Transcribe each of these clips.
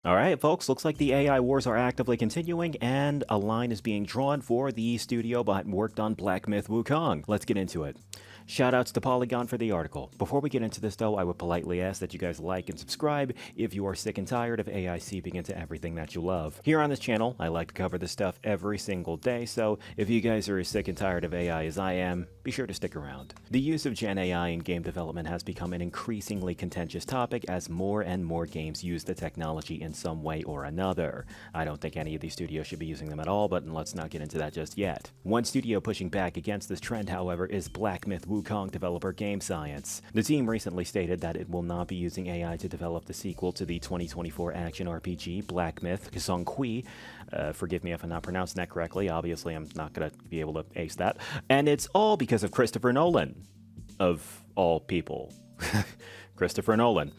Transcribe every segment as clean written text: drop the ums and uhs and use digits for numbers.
All right, folks, looks like the AI wars are actively continuing, and a line is being drawn for the studio behind worked on Black Myth Wukong. Let's get into it. Shoutouts to Polygon for the article. Before we get into this, though, I would politely ask that you guys like and subscribe if you are sick and tired of AI seeping into everything that you love. Here on this channel, I like to cover this stuff every single day, so if you guys are as sick and tired of AI as I am, be sure to stick around. The use of Gen AI in game development has become an increasingly contentious topic as more and more games use the technology in some way or another. I don't think any of these studios should be using them at all, but let's not get into that just yet. One studio pushing back against this trend, however, is Black Myth Wukong developer Game Science. The team recently stated that it will not be using AI to develop the sequel to the 2024 action RPG Black Myth Song Kui. Forgive me if I'm not pronouncing that correctly. Obviously, I'm not going to be able to ace that. And it's all because of Christopher Nolan. Of all people. Christopher Nolan.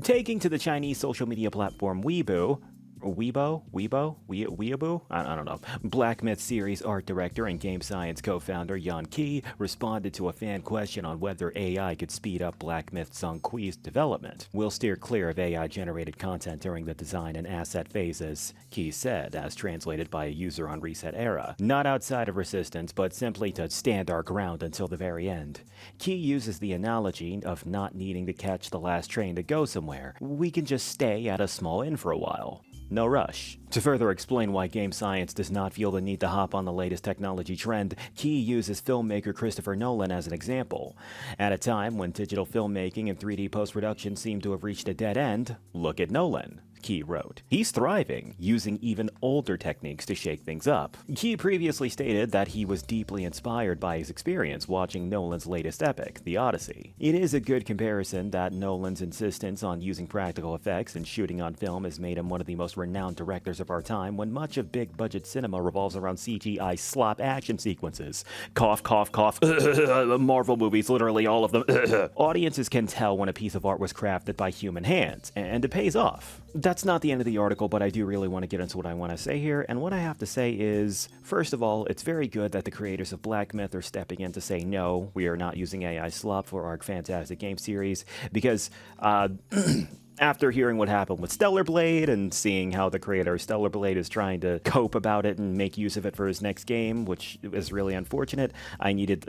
Taking to the Chinese social media platform Weibo, Weeaboo? I don't know. Black Myth series art director and Game Science co-founder Yan Qi responded to a fan question on whether AI could speed up Black Myth Song Kui's development. We'll steer clear of AI-generated content during the design and asset phases, Qi said, as translated by a user on Reset Era. Not outside of resistance, but simply to stand our ground until the very end. Qi uses the analogy of not needing to catch the last train to go somewhere. We can just stay at a small inn for a while. No rush. To further explain why Game Science does not feel the need to hop on the latest technology trend, Qi uses filmmaker Christopher Nolan as an example. At a time when digital filmmaking and 3D post-production seem to have reached a dead end, look at Nolan. Qi wrote. He's thriving, using even older techniques to shake things up. Qi previously stated that he was deeply inspired by his experience watching Nolan's latest epic, The Odyssey. It is a good comparison that Nolan's insistence on using practical effects and shooting on film has made him one of the most renowned directors of our time, when much of big-budget cinema revolves around CGI slop action sequences. Cough, cough, cough. Marvel movies, literally all of them. Audiences can tell when a piece of art was crafted by human hands, and it pays off. That's not the end of the article, but I do really want to get into what I want to say here, and what I have to say is, first of all, it's very good that the creators of Black Myth are stepping in to say, no, we are not using AI slop for our fantastic game series, because, after hearing what happened with Stellar Blade and seeing how the creator of Stellar Blade is trying to cope about it and make use of it for his next game, which is really unfortunate,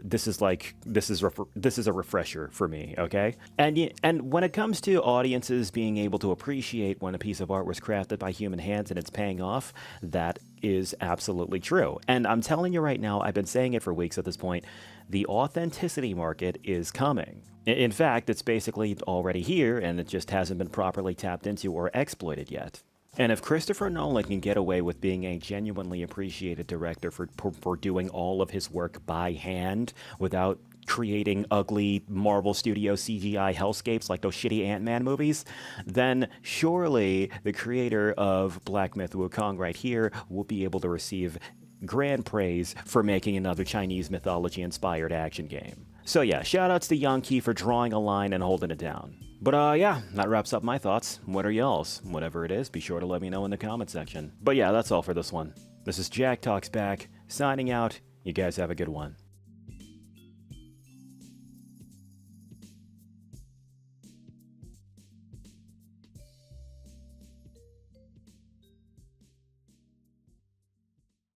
this is a refresher for me, okay? And when it comes to audiences being able to appreciate when a piece of art was crafted by human hands and it's paying off, that is absolutely true. And I'm telling you right now, I've been saying it for weeks at this point, the authenticity market is coming. In fact, it's basically already here, and it just hasn't been properly tapped into or exploited yet. And if Christopher Nolan can get away with being a genuinely appreciated director for doing all of his work by hand without creating ugly Marvel Studios CGI hellscapes like those shitty Ant-Man movies, then surely the creator of Black Myth Wukong right here will be able to receive grand praise for making another Chinese mythology-inspired action game. So yeah, shoutouts to Yan Qi for drawing a line and holding it down. But yeah, that wraps up my thoughts. What are y'all's? Whatever it is, be sure to let me know in the comment section. But yeah, that's all for this one. This is Jack Talks Back, signing out. You guys have a good one.